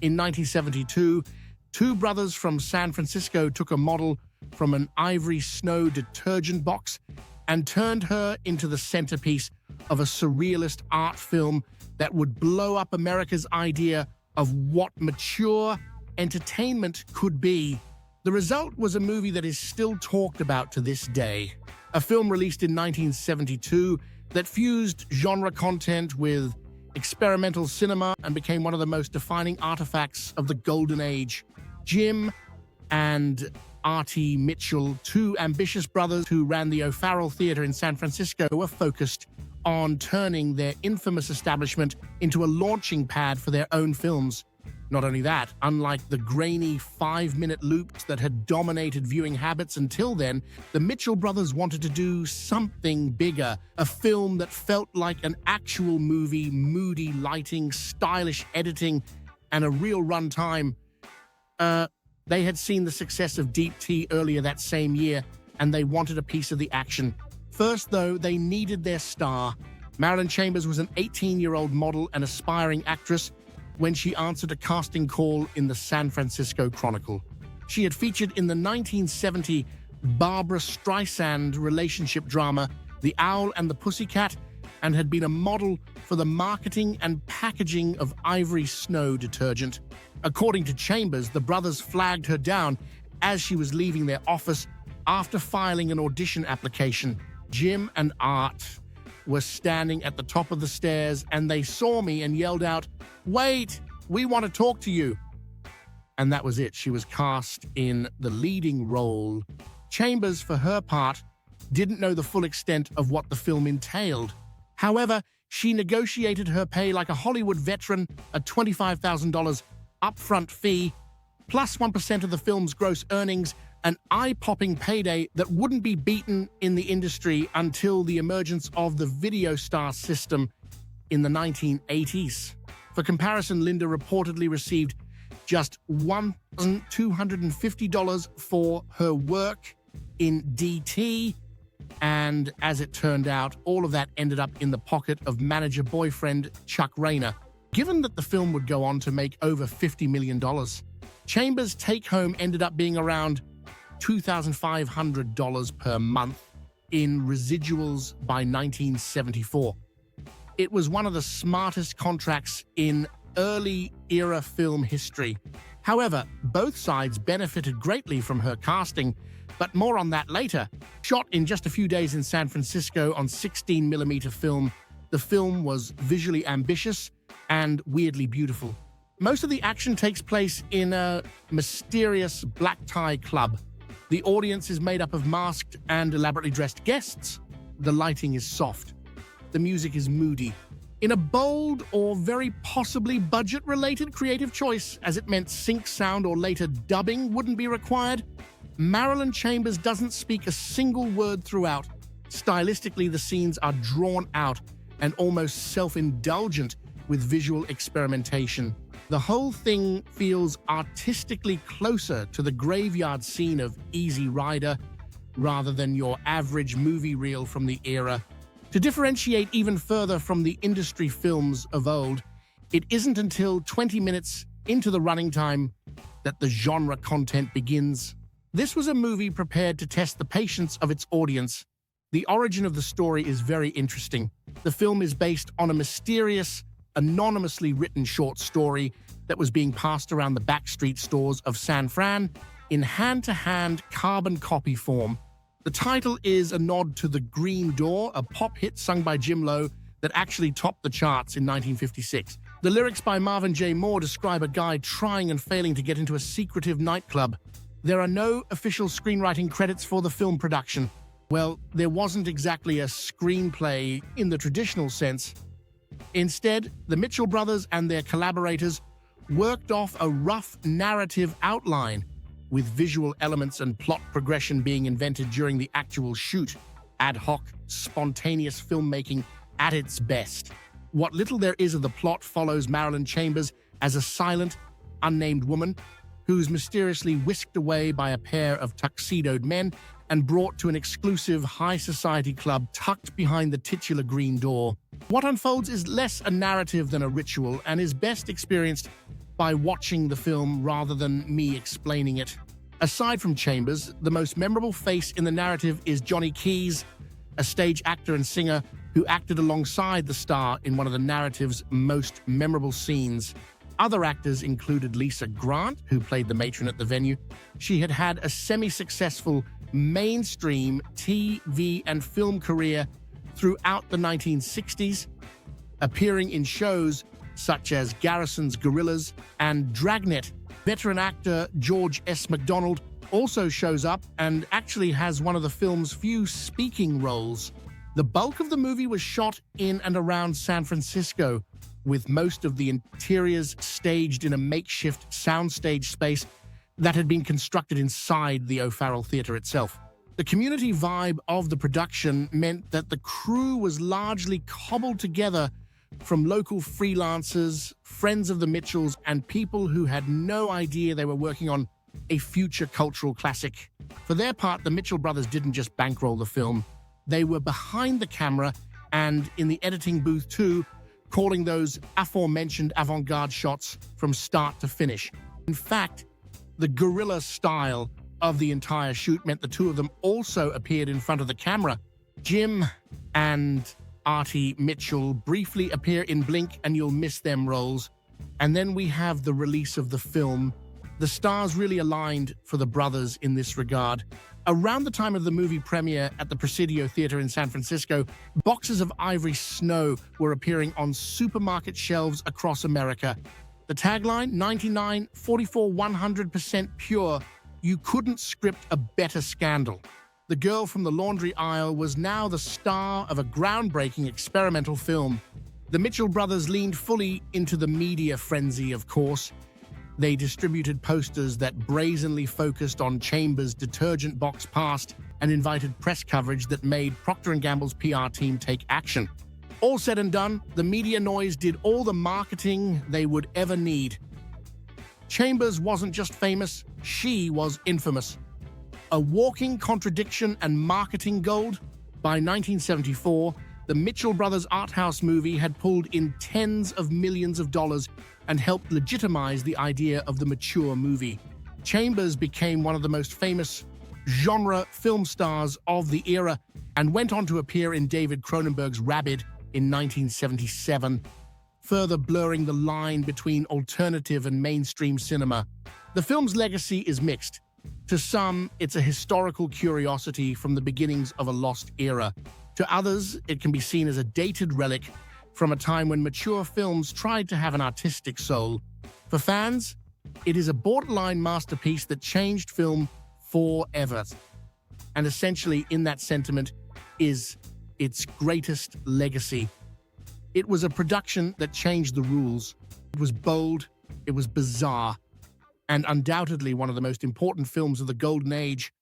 In 1972, two brothers from San Francisco took a model from an ivory snow detergent box and turned her into the centerpiece of a surrealist art film that would blow up America's idea of what mature entertainment could be. The result was a movie that is still talked about to this day. A film released in 1972 that fused genre content with experimental cinema and became one of the most defining artifacts of the golden age. Jim and Artie Mitchell, two ambitious brothers who ran the O'Farrell Theater in San Francisco, were focused on turning their infamous establishment into a launching pad for their own films. Not only that, unlike the grainy 5-minute loops that had dominated viewing habits until then, the Mitchell brothers wanted to do something bigger, a film that felt like an actual movie, moody lighting, stylish editing, and a real runtime. They had seen the success of Deep Tea earlier that same year, and they wanted a piece of the action. First, though, they needed their star. Marilyn Chambers was an 18-year-old model and aspiring actress when she answered a casting call in the San Francisco Chronicle. She had featured in the 1970 Barbra Streisand relationship drama, The Owl and the Pussycat, and had been a model for the marketing and packaging of Ivory Snow detergent. According to Chambers, the brothers flagged her down as she was leaving their office after filing an audition application. Jim and Art were standing at the top of the stairs, and they saw me and yelled out, "Wait, we want to talk to you." And that was it. She was cast in the leading role. Chambers, for her part, didn't know the full extent of what the film entailed. However, she negotiated her pay like a Hollywood veteran, a $25,000 upfront fee, plus 1% of the film's gross earnings, an eye-popping payday that wouldn't be beaten in the industry until the emergence of the video star system in the 1980s. For comparison, Linda reportedly received just $1,250 for her work in DT, and as it turned out, all of that ended up in the pocket of manager-boyfriend Chuck Rayner. Given that the film would go on to make over $50 million, Chambers' take-home ended up being around $2,500 per month in residuals by 1974. It was one of the smartest contracts in early-era film history. However, both sides benefited greatly from her casting, but more on that later. Shot in just a few days in San Francisco on 16mm film, the film was visually ambitious and weirdly beautiful. Most of the action takes place in a mysterious black-tie club. The audience is made up of masked and elaborately dressed guests. The lighting is soft. The music is moody. In a bold or very possibly budget-related creative choice, as it meant sync sound or later dubbing wouldn't be required, Marilyn Chambers doesn't speak a single word throughout. Stylistically, the scenes are drawn out and almost self-indulgent with visual experimentation. The whole thing feels artistically closer to the graveyard scene of Easy Rider rather than your average movie reel from the era. To differentiate even further from the industry films of old, it isn't until 20 minutes into the running time that the genre content begins. This was a movie prepared to test the patience of its audience. The origin of the story is very interesting. The film is based on a mysterious, anonymously written short story that was being passed around the backstreet stores of San Fran in hand-to-hand carbon copy form. The title is a nod to The Green Door, a pop hit sung by Jim Lowe that actually topped the charts in 1956. The lyrics by Marvin J. Moore describe a guy trying and failing to get into a secretive nightclub. There are no official screenwriting credits for the film production. Well, there wasn't exactly a screenplay in the traditional sense. Instead, the Mitchell brothers and their collaborators worked off a rough narrative outline, with visual elements and plot progression being invented during the actual shoot. Ad hoc, spontaneous filmmaking at its best. What little there is of the plot follows Marilyn Chambers as a silent, unnamed woman who's mysteriously whisked away by a pair of tuxedoed men and brought to an exclusive high society club tucked behind the titular green door. What unfolds is less a narrative than a ritual and is best experienced by watching the film rather than me explaining it. Aside from Chambers, the most memorable face in the narrative is Johnny Keys, a stage actor and singer who acted alongside the star in one of the narrative's most memorable scenes. Other actors included Lisa Grant, who played the matron at the venue. She had had a semi-successful mainstream TV and film career throughout the 1960s, appearing in shows such as Garrison's Gorillas and Dragnet. Veteran actor George S. MacDonald also shows up and actually has one of the film's few speaking roles. The bulk of the movie was shot in and around San Francisco, with most of the interiors staged in a makeshift soundstage space that had been constructed inside the O'Farrell Theatre itself. The community vibe of the production meant that the crew was largely cobbled together from local freelancers, friends of the Mitchells, and people who had no idea they were working on a future cultural classic. For their part, the Mitchell brothers didn't just bankroll the film. They were behind the camera and in the editing booth too, calling those aforementioned avant-garde shots from start to finish. In fact, the guerrilla style of the entire shoot meant the two of them also appeared in front of the camera. Jim and Artie Mitchell briefly appear in Blink and You'll Miss Them roles. And then we have the release of the film. The stars really aligned for the brothers in this regard. Around the time of the movie premiere at the Presidio Theater in San Francisco, boxes of Ivory Snow were appearing on supermarket shelves across America. The tagline, 99, 44, 100% pure. You couldn't script a better scandal. The girl from the laundry aisle was now the star of a groundbreaking experimental film. The Mitchell brothers leaned fully into the media frenzy, of course. They distributed posters that brazenly focused on Chambers' detergent box past and invited press coverage that made Procter & Gamble's PR team take action. All said and done, the media noise did all the marketing they would ever need. Chambers wasn't just famous, she was infamous. A walking contradiction and marketing gold. By 1974, the Mitchell brothers' art house movie had pulled in tens of millions of dollars and helped legitimize the idea of the mature movie. Chambers became one of the most famous genre film stars of the era and went on to appear in David Cronenberg's Rabid in 1977, further blurring the line between alternative and mainstream cinema. The film's legacy is mixed. To some, it's a historical curiosity from the beginnings of a lost era. To others, it can be seen as a dated relic from a time when mature films tried to have an artistic soul. For fans, it is a borderline masterpiece that changed film forever. And essentially, in that sentiment, is its greatest legacy. It was a production that changed the rules. It was bold, it was bizarre, and undoubtedly one of the most important films of the Golden Age